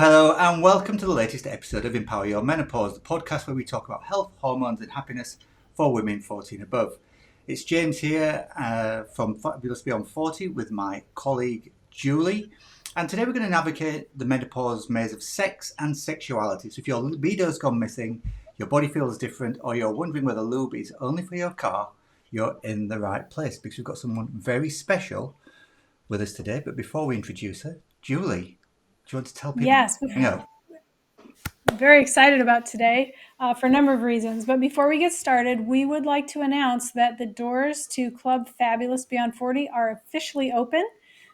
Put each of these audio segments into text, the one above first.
Hello, and welcome to the latest episode of Empower Your Menopause, the podcast where we talk about health, hormones, and happiness for women 40 and above. It's James here from Fabulous Beyond 40 with my colleague Julie, and today we're going to navigate the menopause maze of sex and sexuality. So if your libido's gone missing, your body feels different, or you're wondering whether lube is only for your car, you're in the right place because we've got someone very special with us today. But before we introduce her, Julie, do you want to tell people? Yes, I'm very excited about today for a number of reasons. But before we get started, we would like to announce that the doors to Club Fabulous Beyond 40 are officially open.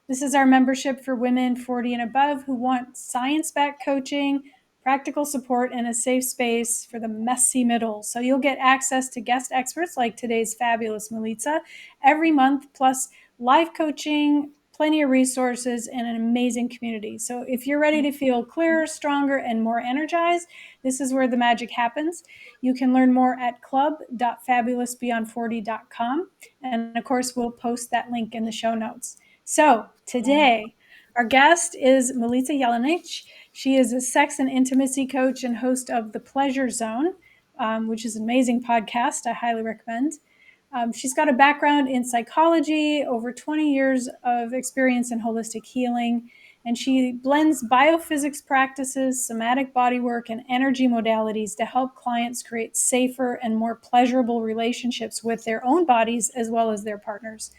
This is our membership for women 40 and above who want science-backed coaching, practical support, and a safe space for the messy middle. So you'll get access to guest experts like today's fabulous Milica every month, plus live coaching, plenty of resources, and an amazing community. So if you're ready to feel clearer, stronger, and more energized, this is where the magic happens. You can learn more at club.fabulousbeyond40.com. And of course, we'll post that link in the show notes. So today, our guest is Milica Jelenic. She is a sex and intimacy coach and host of The Pleasure Zone, which is an amazing podcast I highly recommend. She's got a background in psychology, over 20 years of experience in holistic healing, and she blends biophysics practices, somatic bodywork, and energy modalities to help clients create safer and more pleasurable relationships with their own bodies as well as their partners.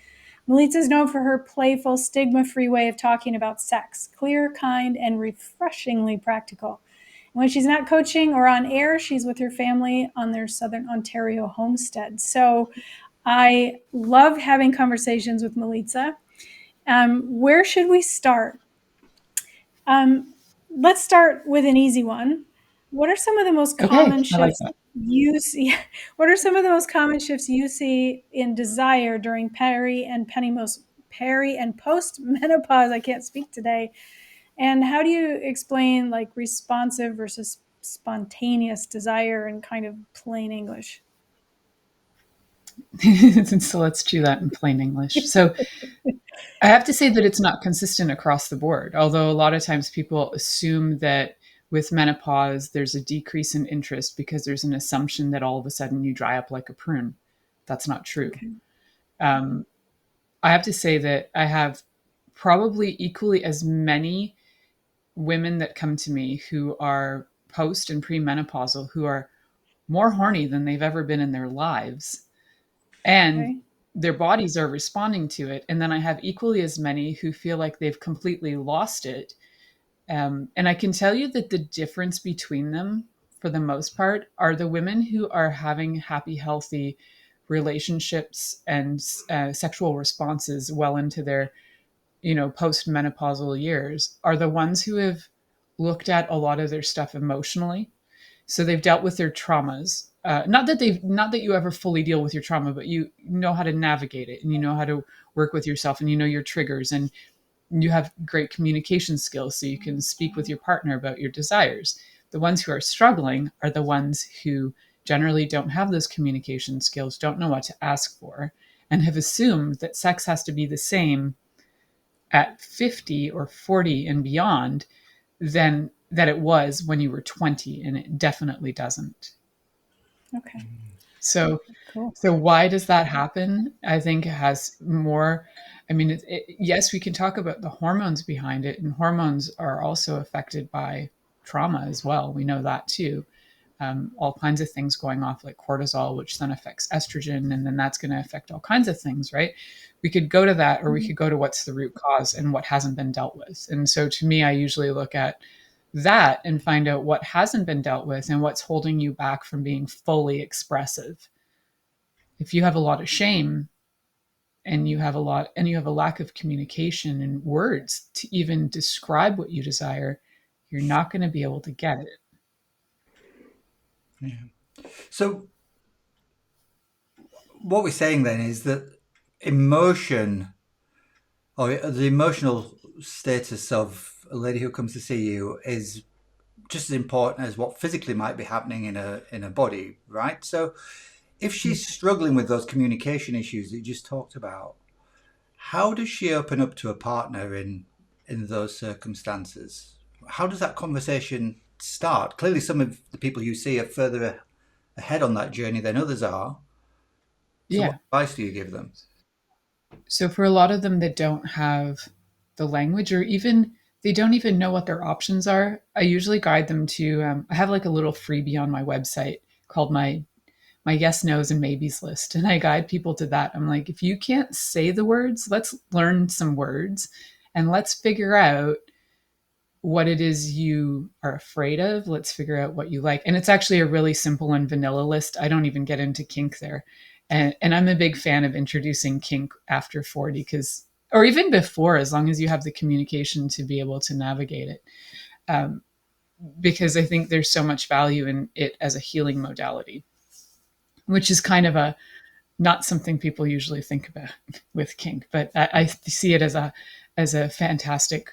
Milica is known for her playful, stigma-free way of talking about sex, clear, kind, and refreshingly practical. When she's not coaching or on air, she's with her family on their Southern Ontario homestead. So I love having conversations with Milica. Where should we start? Let's start with an easy one. What are some of the most common shifts you see? What are some of the most common shifts you see in desire during peri and post menopause? I can't speak today. And how do you explain like responsive versus spontaneous desire in kind of plain English? So let's do that in plain English. So I have to say that it's not consistent across the board, although a lot of times people assume that with menopause, there's a decrease in interest because there's an assumption that all of a sudden you dry up like a prune. That's not true. Okay. I have to say that I have probably equally as many women that come to me who are post and premenopausal who are more horny than they've ever been in their lives. And their bodies are responding to it. And then I have equally as many who feel like they've completely lost it. And I can tell you that the difference between them, for the most part, are the women who are having happy, healthy relationships and sexual responses well into their, post-menopausal years, are the ones who have looked at a lot of their stuff emotionally. So they've dealt with their traumas. Not that you ever fully deal with your trauma, but you know how to navigate it, and you know how to work with yourself, and you know your triggers, and you have great communication skills, so you can speak with your partner about your desires. The ones who are struggling are the ones who generally don't have those communication skills, don't know what to ask for, and have assumed that sex has to be the same at 50 or 40 and beyond than that it was when you were 20, and it definitely doesn't. Okay. So, cool. So why does that happen? I think it has more, yes, we can talk about the hormones behind it, and hormones are also affected by trauma as well. We know that too. All kinds of things going off like cortisol, which then affects estrogen, and then that's going to affect all kinds of things, right? We could go to that, or we could go to what's the root cause and what hasn't been dealt with. And so to me, I usually look at that and find out what hasn't been dealt with and what's holding you back from being fully expressive. If you have a lot of shame and you have a lack of communication and words to even describe what you desire, you're not going to be able to get it. Yeah. So what we're saying then is that emotion, or the emotional status of a lady who comes to see you, is just as important as what physically might be happening in a body, right? So if she's struggling with those communication issues that you just talked about, how does she open up to a partner in those circumstances? how does that conversation start? Clearly, some of the people you see are further ahead on that journey than others are. So what Yeah. advice do you give them? So for a lot of them that don't have the language, or even they don't even know what their options are, I usually guide them to. I have like a little freebie on my website called my yes, nos, and maybes list, and I guide people to that. I'm like, if you can't say the words, let's learn some words, and let's figure out what it is you are afraid of. Let's figure out what you like. And it's actually a really simple and vanilla list. I don't even get into kink there. And I'm a big fan of introducing kink after 40 because, or even before, as long as you have the communication to be able to navigate it. Because I think there's so much value in it as a healing modality, which is kind of a not something people usually think about with kink, but I see it as a fantastic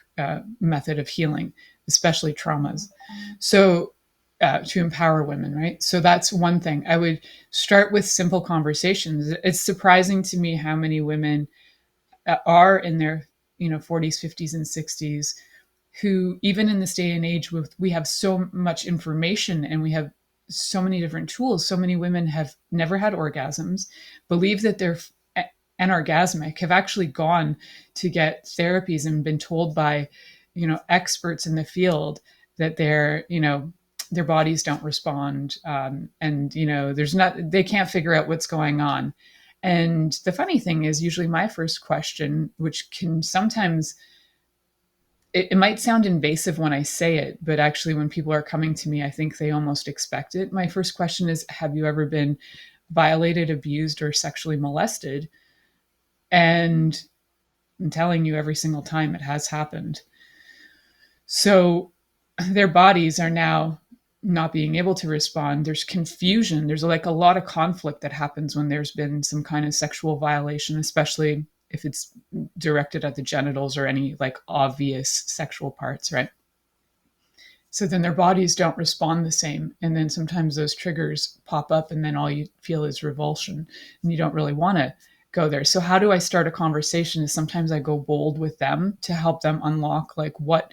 method of healing, especially traumas. So to empower women, right? So that's one thing. I would start with simple conversations. It's surprising to me how many women are in their 40s, 50s, and 60s who, even in this day and age, we have so much information and we have so many different tools. So many women have never had orgasms, believe that they're anorgasmic, have actually gone to get therapies and been told by, experts in the field that their bodies don't respond, and they can't figure out what's going on. And the funny thing is, usually my first question, which can sometimes it might sound invasive when I say it, but actually, when people are coming to me, I think they almost expect it. My first question is, have you ever been violated, abused, or sexually molested? And I'm telling you, every single time it has happened. So their bodies are now not being able to respond. There's confusion. There's like a lot of conflict that happens when there's been some kind of sexual violation, especially if it's directed at the genitals or any like obvious sexual parts, right? So then their bodies don't respond the same. And then sometimes those triggers pop up and then all you feel is revulsion and you don't really want to go there. So how do I start a conversation is sometimes I go bold with them to help them unlock like what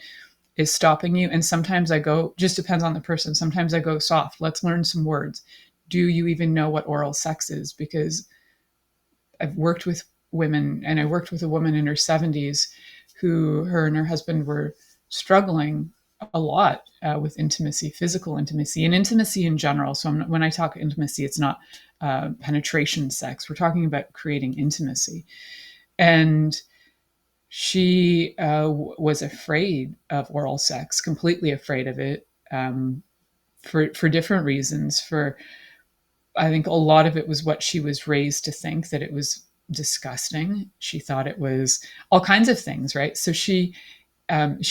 is stopping you. And sometimes I go, just depends on the person. Sometimes I go soft. Let's learn some words. Do you even know what oral sex is? Because I've worked with women, and I worked with a woman in her 70s who her and her husband were struggling a lot with intimacy, physical intimacy, and intimacy in general. So when I talk intimacy, it's not penetration sex. We're talking about creating intimacy. And she was afraid of oral sex, completely afraid of it, for different reasons. I think a lot of it was what she was raised to think, that it was disgusting. She thought it was all kinds of things, right? So she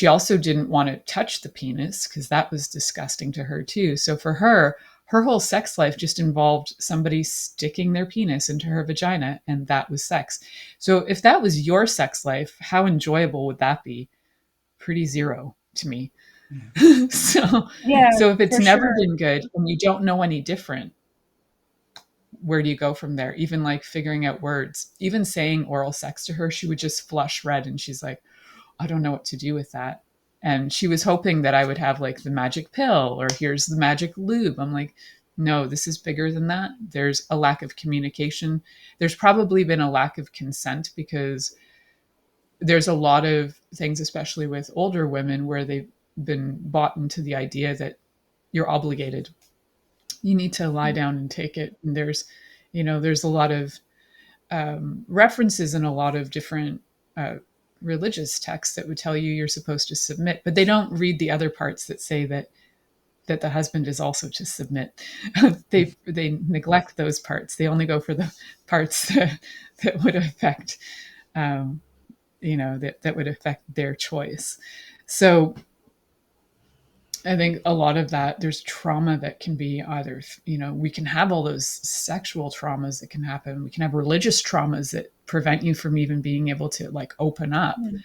also didn't want to touch the penis because that was disgusting to her too. So for her, her whole sex life just involved somebody sticking their penis into her vagina, and that was sex. So if that was your sex life, how enjoyable would that be? Pretty zero to me. Yeah. So if it's never been good and you don't know any different, where do you go from there? Even like figuring out words, even saying oral sex to her, she would just flush red and she's like, I don't know what to do with that. And she was hoping that I would have like the magic pill or here's the magic lube. I'm like, no, this is bigger than that. There's a lack of communication. There's probably been a lack of consent because there's a lot of things, especially with older women, where they've been bought into the idea that you're obligated. You need to lie down and take it. And there's a lot of references in a lot of different religious texts that would tell you you're supposed to submit, but they don't read the other parts that say that the husband is also to submit. they neglect those parts. They only go for the parts that would affect, that would affect their choice. So I think a lot of that, there's trauma that can be either, we can have all those sexual traumas that can happen. We can have religious traumas that prevent you from even being able to like open up. Mm.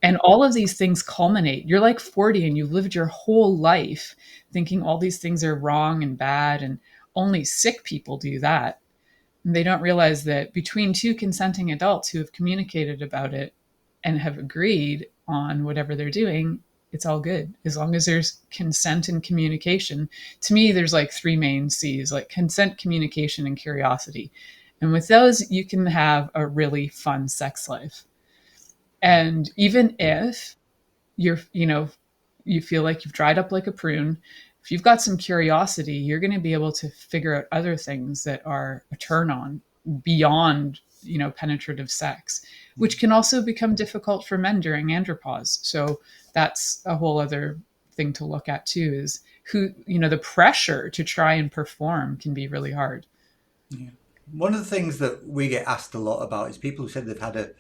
And all of these things culminate. You're like 40 and you've lived your whole life thinking all these things are wrong and bad, and only sick people do that. And they don't realize that between two consenting adults who have communicated about it and have agreed on whatever they're doing, it's all good as long as there's consent and communication. To me, there's like three main C's, like consent, communication, and curiosity. And with those, you can have a really fun sex life. And even if you feel like you've dried up like a prune, if you've got some curiosity, you're going to be able to figure out other things that are a turn on beyond, penetrative sex, which can also become difficult for men during andropause. So that's a whole other thing to look at too, is the pressure to try and perform can be really hard. Yeah. One of the things that we get asked a lot about is people who said they've had a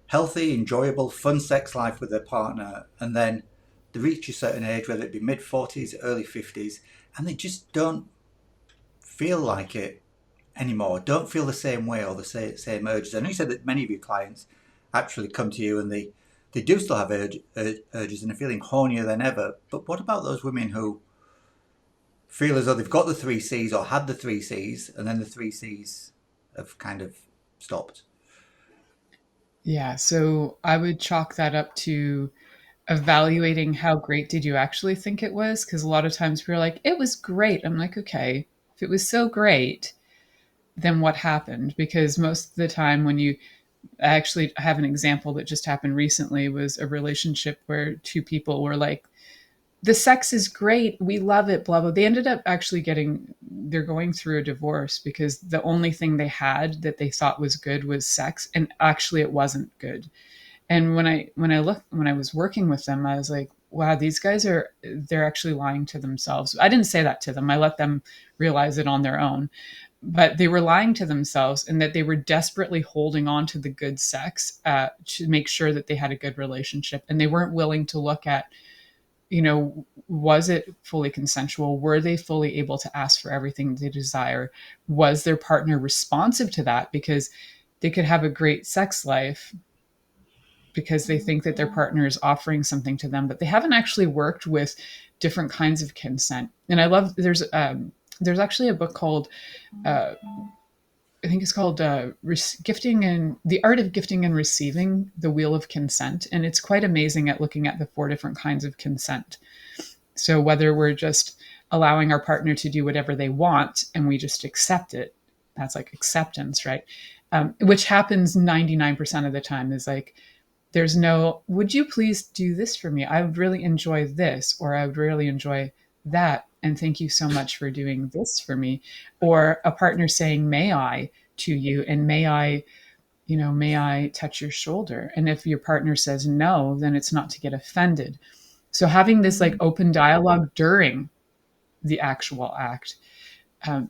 healthy, enjoyable, fun sex life with their partner, and then they reach a certain age, whether it be mid-40s, early 50s, and they just don't feel like it anymore, don't feel the same way or the same urges. I know you said that many of your clients actually come to you and they do still have urges and are feeling hornier than ever. But what about those women who feel as though they've got the three C's or had the three C's and then the three C's have kind of stopped? Yeah, so I would chalk that up to evaluating how great did you actually think it was? Because a lot of times we're like, it was great. I'm like, okay, if it was so great, then what happened? Because most of the time when I actually have an example that just happened recently, was a relationship where two people were like, the sex is great, we love it, blah blah. They ended up actually they're going through a divorce because the only thing they had that they thought was good was sex, and actually it wasn't good. And when I was working with them, I was like, wow, these guys they're actually lying to themselves. I didn't say that to them, I let them realize it on their own, but they were lying to themselves, and that they were desperately holding on to the good sex to make sure that they had a good relationship, and they weren't willing to look at, was it fully consensual? Were they fully able to ask for everything they desire? Was their partner responsive to that? Because they could have a great sex life because they think that their partner is offering something to them, but they haven't actually worked with different kinds of consent. And I love, there's actually a book called, I think it's called Gifting and the Art of Gifting and Receiving, the Wheel of Consent. And it's quite amazing at looking at the 4 different kinds of consent. So whether we're just allowing our partner to do whatever they want and we just accept it, that's like acceptance, right? Which happens 99% of the time, is like, there's no, would you please do this for me? I would really enjoy this, or I would really enjoy that. And thank you so much for doing this for me. Or a partner saying, may I, to you, and may I touch your shoulder? And if your partner says no, then it's not to get offended. So having this like open dialogue during the actual act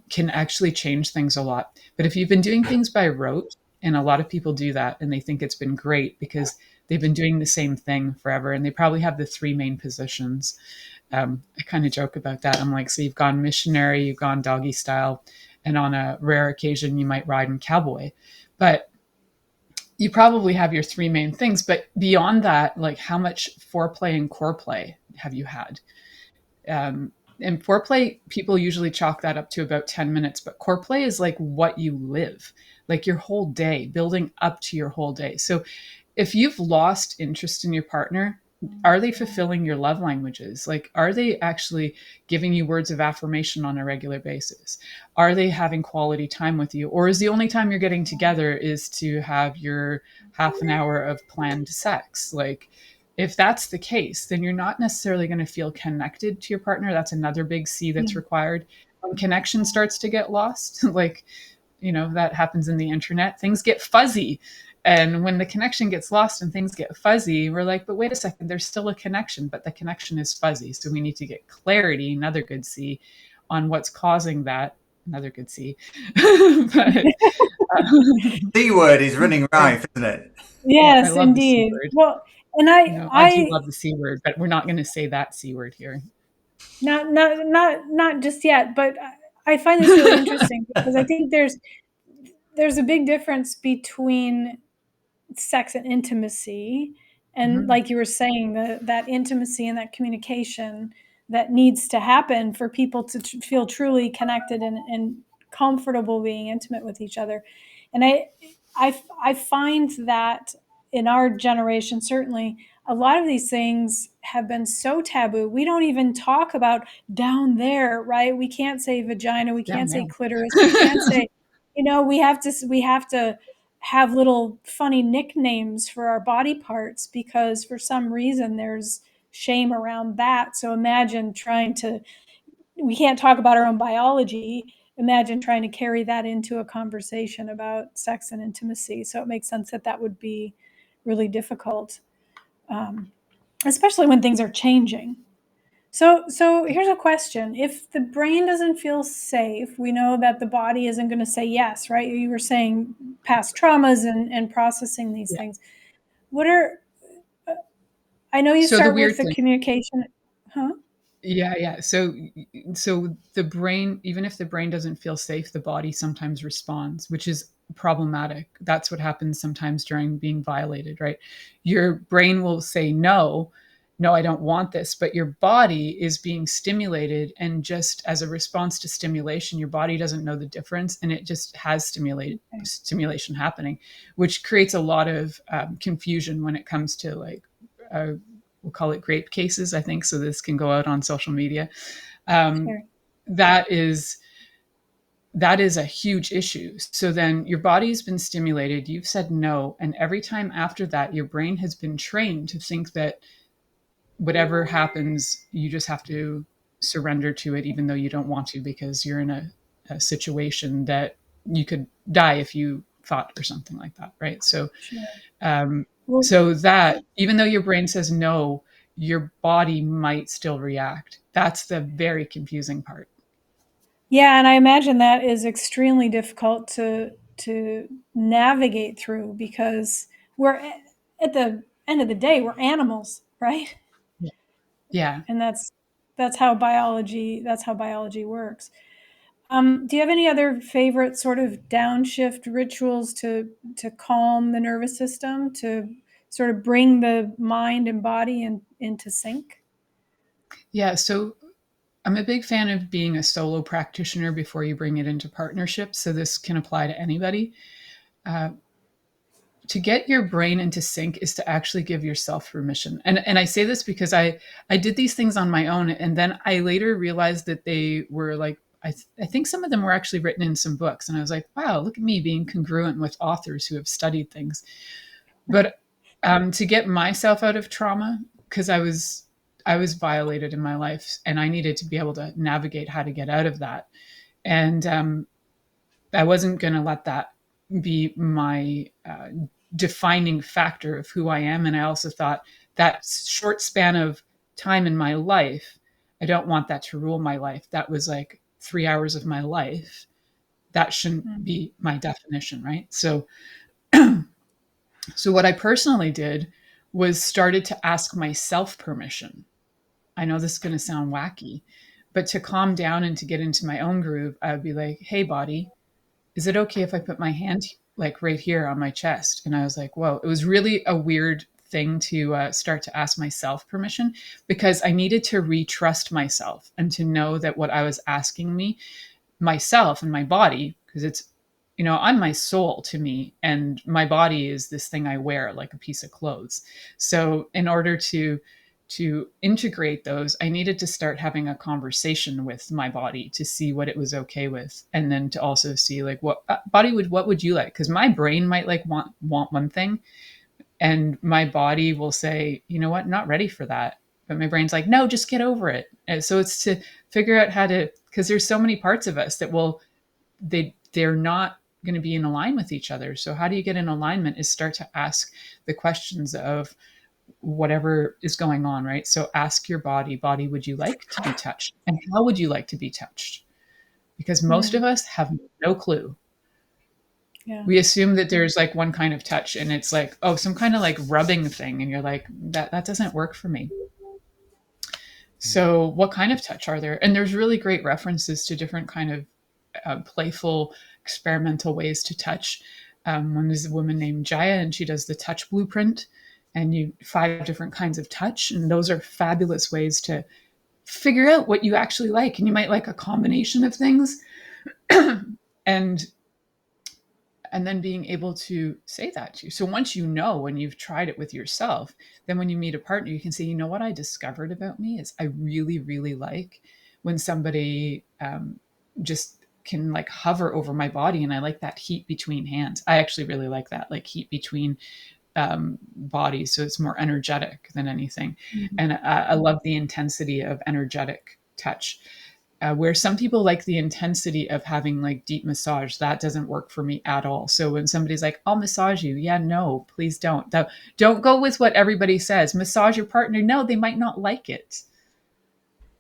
can actually change things a lot. But if you've been doing things by rote, and a lot of people do that and they think it's been great because they've been doing the same thing forever, and they probably have the 3 main positions. I kind of joke about that. I'm like, so you've gone missionary, you've gone doggy style, and on a rare occasion you might ride in cowboy. But you probably have your 3 main things. But beyond that, like, how much foreplay and core play have you had? And foreplay, people usually chalk that up to about 10 minutes, but core play is like what you live, like your whole day, building up to your whole day. So if you've lost interest in your partner, are they fulfilling your love languages? Like, are they actually giving you words of affirmation on a regular basis? Are they having quality time with you? Or is the only time you're getting together is to have your half an hour of planned sex? Like, if that's the case, then you're not necessarily going to feel connected to your partner. That's another big C that's required. When connection starts to get lost, like, that happens in the internet, things get fuzzy. And when the connection gets lost and things get fuzzy, we're like, but wait a second, there's still a connection, but the connection is fuzzy. So we need to get clarity, another good C, on what's causing that. Another good C. But, C word is running rife, isn't it? yeah, I Yes, love the C indeed. word. Well, and I do love the C word, but we're not going to say that C word here. not just yet, but I find this really interesting because I think there's a big difference between sex and intimacy, and like you were saying, that intimacy and that communication that needs to happen for people to feel truly connected and comfortable being intimate with each other. And I find that in our generation, certainly, a lot of these things have been so taboo. We don't even talk about down there, right? We can't say vagina. We Down can't say there. clitoris. We can't say, we have to have little funny nicknames for our body parts because for some reason there's shame around that. So imagine we can't talk about our own biology. Imagine trying to carry that into a conversation about sex and intimacy. So it makes sense that that would be really difficult, especially when things are changing. So here's a question. If the brain doesn't feel safe, we know that the body isn't going to say yes, right? You were saying past traumas and processing these Yeah. things. What are, I know you So the start with weird the thing, communication, huh? yeah. So the brain, even if the brain doesn't feel safe, the body sometimes responds, which is problematic. That's what happens sometimes during being violated, right? Your brain will say no, no, I don't want this, but your body is being stimulated, and just as a response to stimulation, your body doesn't know the difference, and it just has Okay. stimulation happening, which creates a lot of confusion when it comes to like uh, we'll call it grape cases, I think. So this can go out on social media. Um, Sure. that is that is a huge issue. So then your body's been stimulated, you've said no, and every time after that, your brain has been trained to think that whatever happens, you just have to surrender to it, even though you don't want to, because you're in a situation that you could die if you fought or something like that, right? So Sure. um, Well, so that even though your brain says no, your body might still react. That's the very confusing part. yeah, and I imagine that is extremely difficult to navigate through because we're at the end of the day we're animals, right? Yeah. And that's how biology works. Do you have any other favorite sort of downshift rituals to calm the nervous system, to sort of bring the mind and body into sync? Yeah. So I'm a big fan of being a solo practitioner before you bring it into partnership. So this can apply to anybody. Uh, to get your brain into sync is to actually give yourself permission. And I say this because I did these things on my own, and then I later realized that they were like I think some of them were actually written in some books, and I was like, wow, look at me being congruent with authors who have studied things. But to get myself out of trauma, because I was violated in my life, and I needed to be able to navigate how to get out of that, and I wasn't going to let that be my defining factor of who I am. And I also thought that short span of time in my life, I don't want that to rule my life. That was like 3 hours of my life. That shouldn't Mm. be my definition, right? So what I personally did was started to ask myself permission. I know this is going to sound wacky, but to calm down and to get into my own groove, I would be like, hey, body, is it okay if I put my hand like right here on my chest? And I was like, whoa, it was really a weird thing to start to ask myself permission, because I needed to retrust myself and to know that what I was asking myself and my body, because I'm my soul to me, and my body is this thing I wear like a piece of clothes. So in order to integrate those, I needed to start having a conversation with my body to see what it was okay with, and then to also see like what would you like? Because my brain might like want one thing, and my body will say, you know what, not ready for that. But my brain's like, no, just get over it. And so it's to figure out how to, because there's so many parts of us that they're not going to be in alignment with each other. So how do you get in alignment is start to ask the questions of whatever is going on, right? So ask your body, would you like to be touched? And how would you like to be touched? Because most Mm. of us have no clue. Yeah. We assume that there's like one kind of touch, and it's like, oh, some kind of like rubbing thing. And you're like, that doesn't work for me. So what kind of touch are there? And there's really great references to different kind of playful experimental ways to touch. One is a woman named Jaya, and she does the touch blueprint, and you 5 different kinds of touch, and those are fabulous ways to figure out what you actually like. And you might like a combination of things. And and then being able to say that to you. So once you know, when you've tried it with yourself, then when you meet a partner, you can say, you know what I discovered about me is I really, really like when somebody just can like hover over my body, and I like that heat between hands. I actually really like that, like heat between bodies. So it's more energetic than anything. Mm-hmm. And I love the intensity of energetic touch. Where some people like the intensity of having like deep massage, that doesn't work for me at all. So when somebody's like, I'll massage you. Yeah, no, please don't. Don't go with what everybody says. Massage your partner. No, they might not like it.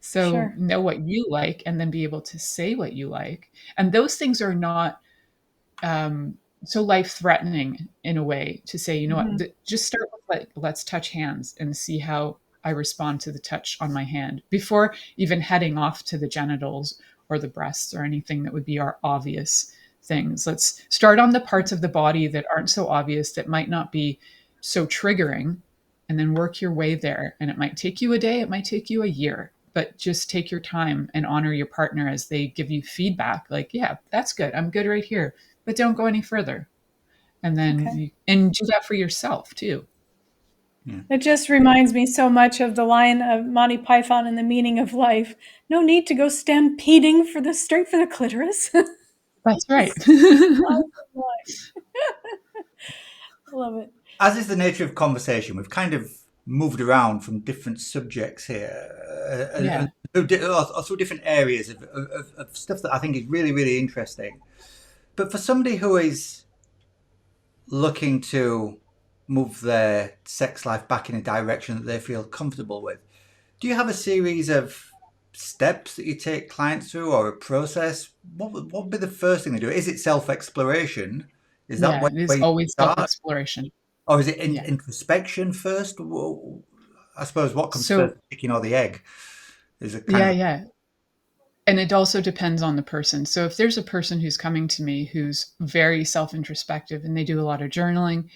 So Sure. know what you like and then be able to say what you like. And those things are not so life threatening in a way to say, you know Mm-hmm. what, just start with like, let's touch hands and see how I respond to the touch on my hand before even heading off to the genitals or the breasts or anything that would be our obvious things. Let's start on the parts of the body that aren't so obvious, that might not be so triggering, and then work your way there. And it might take you a day, it might take you a year, but just take your time and honor your partner as they give you feedback. Like, yeah, that's good. I'm good right here, but don't go any further. And then Okay. and do that for yourself too. It just reminds me so much of the line of Monty Python and the Meaning of Life. No need to go stampeding straight for the clitoris. That's right. Love it. As is the nature of conversation, we've kind of moved around from different subjects here, Yeah. or through different areas of stuff that I think is really, really interesting. But for somebody who is looking to move their sex life back in a direction that they feel comfortable with, do you have a series of steps that you take clients through, or a process? What would be the first thing they do? Is it self-exploration? Is that Yeah, where it is you always start? self-exploration. Or is it Yeah. introspection first? I suppose what comes first, So the chicken or the egg? Is it kind yeah, of yeah. And it also depends on the person. So if there's a person who's coming to me who's very self-introspective and they do a lot of journaling,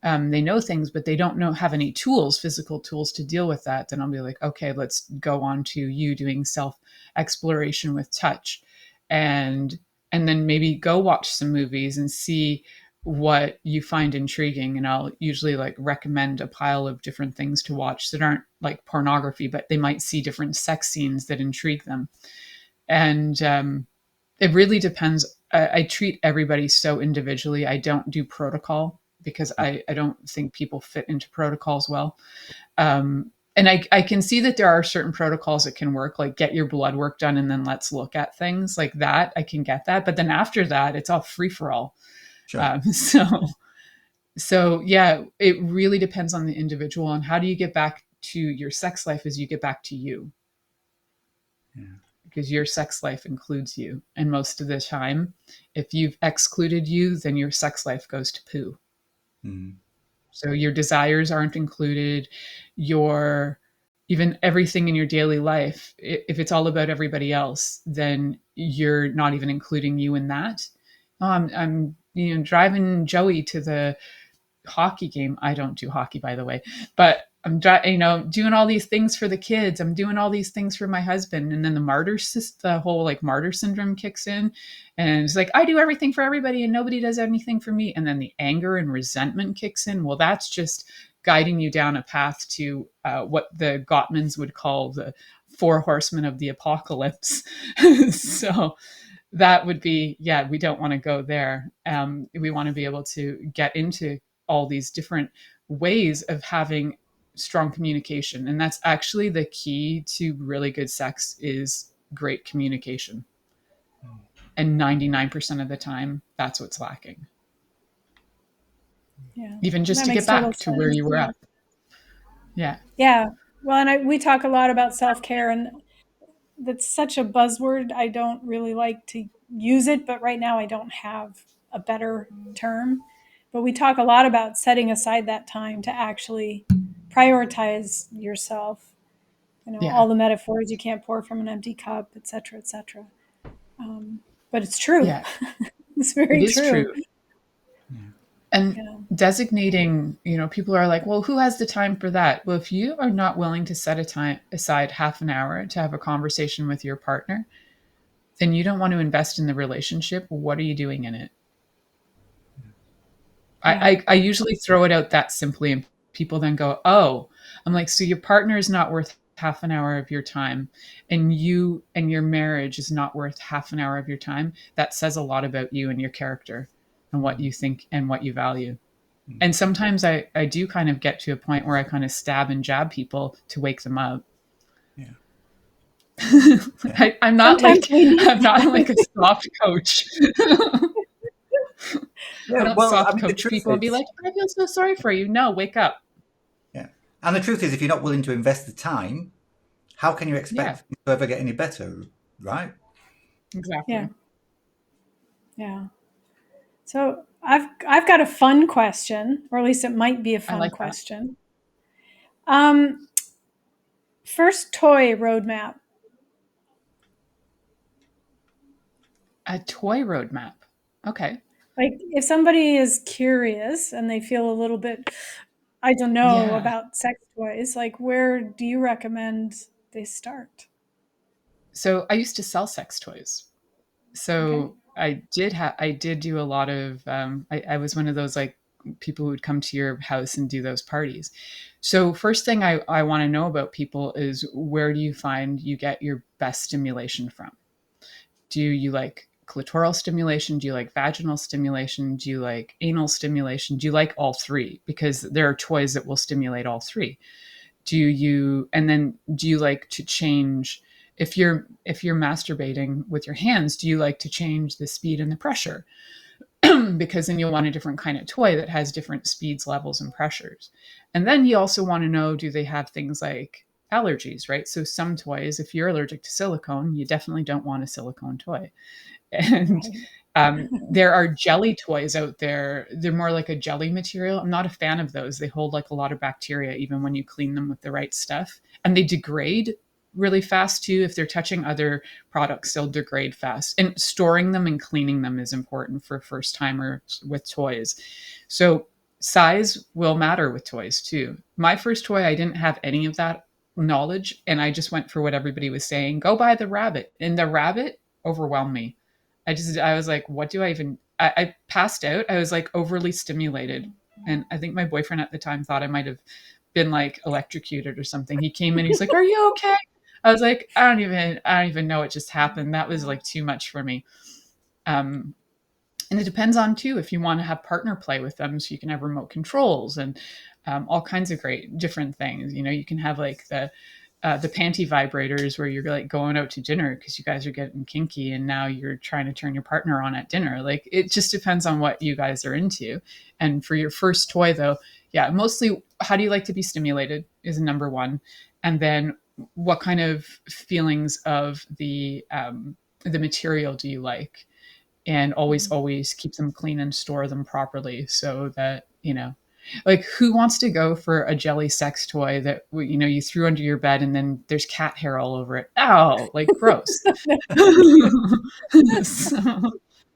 they know things, but they don't have any tools, physical tools to deal with that, then I'll be like, okay, let's go on to you doing self exploration with touch, and then maybe go watch some movies and see what you find intriguing. And I'll usually like recommend a pile of different things to watch that aren't like pornography, but they might see different sex scenes that intrigue them. And it really depends. I treat everybody so individually. I don't do protocol because I don't think people fit into protocols well. And I can see that there are certain protocols that can work, like get your blood work done and then let's look at things like that. I can get that. But then after that, it's all free for all. sure? So yeah, it really depends on the individual. And how do you get back to your sex life as you get back to you? Yeah. Because your sex life includes you. And most of the time, if you've excluded you, then your sex life goes to poo. Mm. So your desires aren't included, your even everything in your daily life. If it's all about everybody else, then you're not even including you in that. Oh, I'm driving Joey to the hockey game. I don't do hockey, by the way, but I'm doing all these things for the kids. I'm doing all these things for my husband, and then the whole like martyr syndrome kicks in, and it's like I do everything for everybody and nobody does anything for me, and then the anger and resentment kicks in. Well, that's just guiding you down a path to what the Gottmans would call the four horsemen of the apocalypse. So that would be, yeah, we don't want to go there. We want to be able to get into all these different ways of having strong communication, and that's actually the key to really good sex is great communication. And 99% of the time that's what's lacking, Yeah. even just That to makes get total back to where sense. you were Yeah. at. Yeah. Yeah. Well, and we talk a lot about self-care, and that's such a buzzword. I don't really like to use it, but right now I don't have a better term. But we talk a lot about setting aside that time to actually prioritize yourself. Yeah. All the metaphors, you can't pour from an empty cup, et cetera, et cetera. But it's true. Yeah, It's it very is true. true. And Yeah. designating, people are like, well, who has the time for that? Well, if you are not willing to set a time aside half an hour to have a conversation with your partner, then you don't want to invest in the relationship. What are you doing in it? I usually throw it out that simply, and people then go, oh, I'm like, so your partner is not worth half an hour of your time, and you and your marriage is not worth half an hour of your time. That says a lot about you and your character and what you think and what you value. And sometimes I do kind of get to a point where I kind of stab and jab people to wake them up. Yeah. I'm not Sometimes we need I'm not like a soft coach. I Yeah, don't well, I soft mean, the coach truth people and be is, like, I feel so sorry for you. No, wake up. yeah. And the truth is, if you're not willing to invest the time, how can you expect Yeah, things to ever get any better, right? Yeah. exactly. Yeah. So I've got a fun question, or at least it might be a I fun like that. question. Um, First toy roadmap. A toy roadmap. Okay. Like if somebody is curious and they feel a little bit, I don't know, Yeah. about sex toys, like where do you recommend they start? So I used to sell sex toys. Okay. So I did do a lot of, I was one of those like people who would come to your house and do those parties. So first thing I want to know about people is, where do you find you get your best stimulation from? Do you like clitoral stimulation? Do you like vaginal stimulation? Do you like anal stimulation? Do you like all three? Because there are toys that will stimulate all three. And then do you like to change, if you're masturbating with your hands, do you like to change the speed and the pressure? Because then you'll want a different kind of toy that has different speeds, levels, and pressures. And then you also want to know, do they have things like allergies, right? So some toys, if you're allergic to silicone, you definitely don't want a silicone toy. And Right. there are jelly toys out there. They're more like a jelly material. I'm not a fan of those. They hold like a lot of bacteria, even when you clean them with the right stuff. And they degrade really fast too. If they're touching other products, they'll degrade fast. And storing them and cleaning them is important for first timers with toys. So size will matter with toys too. My first toy, I didn't have any of that knowledge. And I just went for what everybody was saying. Go buy the rabbit. And the rabbit overwhelmed me. I was like, what do I even, I passed out. I was like overly stimulated. And I think my boyfriend at the time thought I might have been like electrocuted or something. He came in, he's like, are you okay? I was like, I don't even know what just happened. That was like too much for me. Um, and it depends on too, if you want to have partner play with them, so you can have remote controls and all kinds of great different things. You know, you can have like the panty vibrators where you're like going out to dinner because you guys are getting kinky and now you're trying to turn your partner on at dinner. Like it just depends on what you guys are into. And for your first toy though, yeah, mostly how do you like to be stimulated is number one. And then what kind of feelings of the material do you like? And always keep them clean and store them properly so that, like who wants to go for a jelly sex toy that you threw under your bed and then there's cat hair all over it? Ow, like gross. so,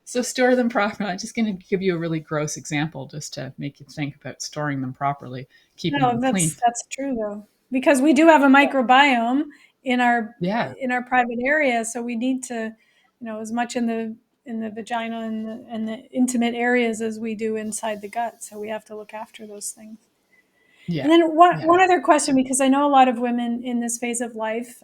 so store them properly. I'm just going to give you a really gross example just to make you think about storing them properly, keeping No, them clean. that's true though, because we do have a microbiome in our Yeah. private area, so we need to, as much in the vagina and the intimate areas as we do inside the gut. So we have to look after those things. And Yeah. then one Yeah. one other question, because I know a lot of women in this phase of life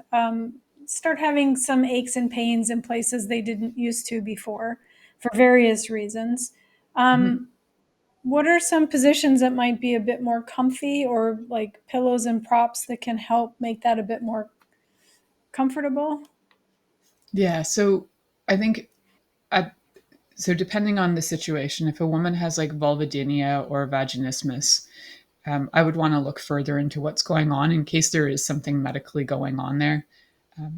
start having some aches and pains in places they didn't used to before, for various reasons. Mhm. What are some positions that might be a bit more comfy, or like pillows and props that can help make that a bit more comfortable? Yeah. So I think so depending on the situation, if a woman has like vulvodynia or vaginismus, I would want to look further into what's going on in case there is something medically going on there.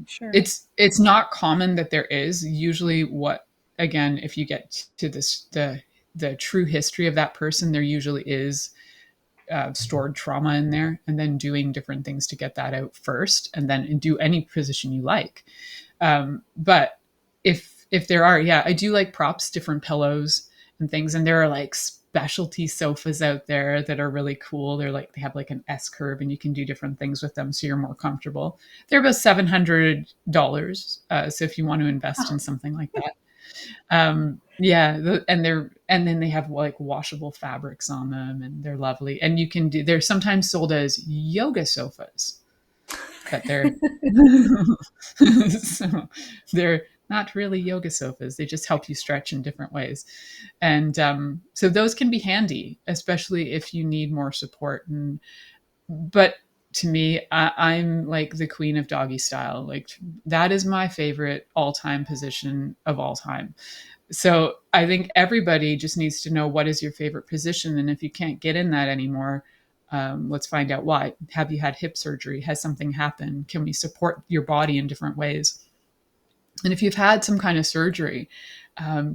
Sure. It's not common that there is. Usually, what again, if you get to the true history of that person, there usually is stored trauma in there, and then doing different things to get that out first, and then do any position you like. But if there are, yeah, I do like props, different pillows and things, and there are like specialty sofas out there that are really cool. They have like an S curve, and you can do different things with them, so you're more comfortable. They're about $700. So if you want to invest in something like that, And then they have like washable fabrics on them, and they're lovely. And they're sometimes sold as yoga sofas, but they're so they're not really yoga sofas. They just help you stretch in different ways. And so those can be handy, especially if you need more support. But to me, I'm like the queen of doggy style. Like that is my favorite all-time position of all time. So I think everybody just needs to know what is your favorite position. And if you can't get in that anymore, let's find out why. Have you had hip surgery? Has something happened? Can we support your body in different ways? And if you've had some kind of surgery,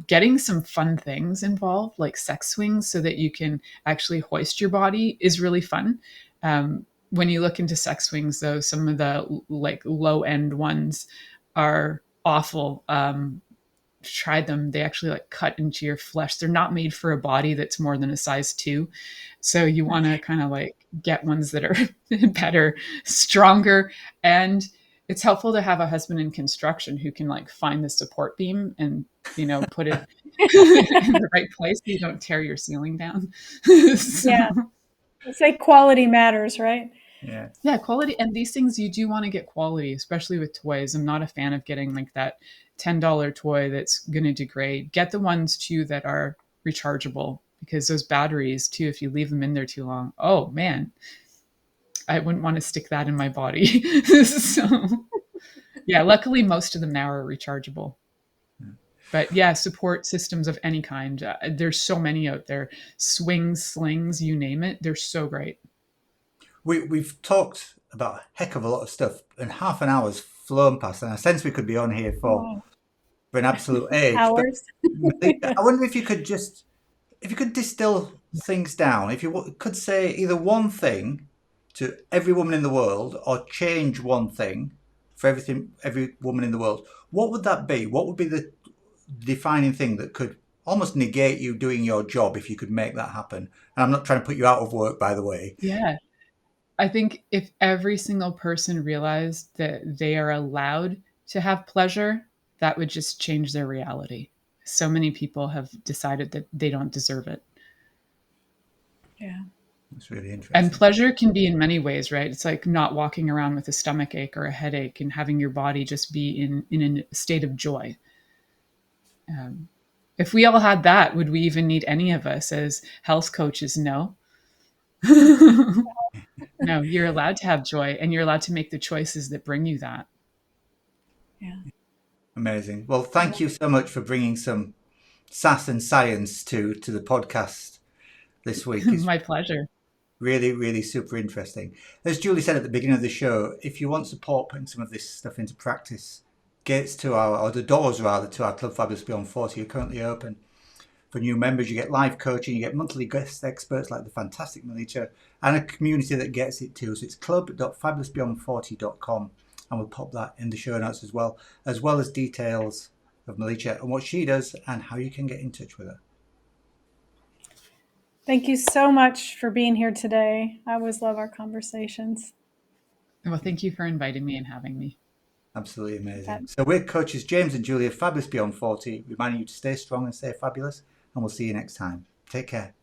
getting some fun things involved, like sex swings, so that you can actually hoist your body is really fun. When you look into sex swings, though, some of the like low end ones are awful. Tried them. They actually like cut into your flesh. They're not made for a body that's more than a size 2. So you want to kind of like get ones that are better, stronger. And it's helpful to have a husband in construction who can like find the support beam and, put it in the right place so you don't tear your ceiling down. So, Yeah. It's like quality matters, right? yeah, quality. And these things, you do want to get quality, especially with toys. I'm not a fan of getting like that $10 toy that's going to degrade. Get the ones too that are rechargeable, because those batteries too, if you leave them in there too long, oh man, I wouldn't want to stick that in my body. So yeah, luckily most of them now are rechargeable. But yeah, support systems of any kind. There's so many out there. Swings, slings, you name it. They're so great. We've talked about a heck of a lot of stuff, and half an hour's flown past, and I sense we could be on here for an absolute age. Hours. But I wonder if you could distill things down. If you could say either one thing to every woman in the world, or change one thing for every woman in the world, what would that be? What would be the defining thing that could almost negate you doing your job if you could make that happen? And I'm not trying to put you out of work, by the way. Yeah. I think if every single person realized that they are allowed to have pleasure, that would just change their reality. So many people have decided that they don't deserve it. Yeah. That's really interesting. And pleasure can be in many ways, right? It's like not walking around with a stomach ache or a headache, and having your body just be in a state of joy. If we all had that, would we even need any of us as health coaches? No. No, you're allowed to have joy, and you're allowed to make the choices that bring you that. Yeah. Amazing. Well, thank you so much for bringing some sass and science to the podcast this week. It's my pleasure. Really, really super interesting. As Julie said at the beginning of the show, if you want support putting some of this stuff into practice, the doors rather, to our Club Fabulous Beyond 40 are currently open for new members. You get live coaching, you get monthly guest experts like the fantastic Milica, and a community that gets it too. So it's club.fabulousbeyond40.com, and we'll pop that in the show notes as well as details of Milica and what she does and how you can get in touch with her. Thank you so much for being here today. I always love our conversations. Well, thank you for inviting me and having me. Absolutely amazing. So we're coaches James and Julie of Fabulous Beyond 40, reminding you to stay strong and stay fabulous, and we'll see you next time. Take care.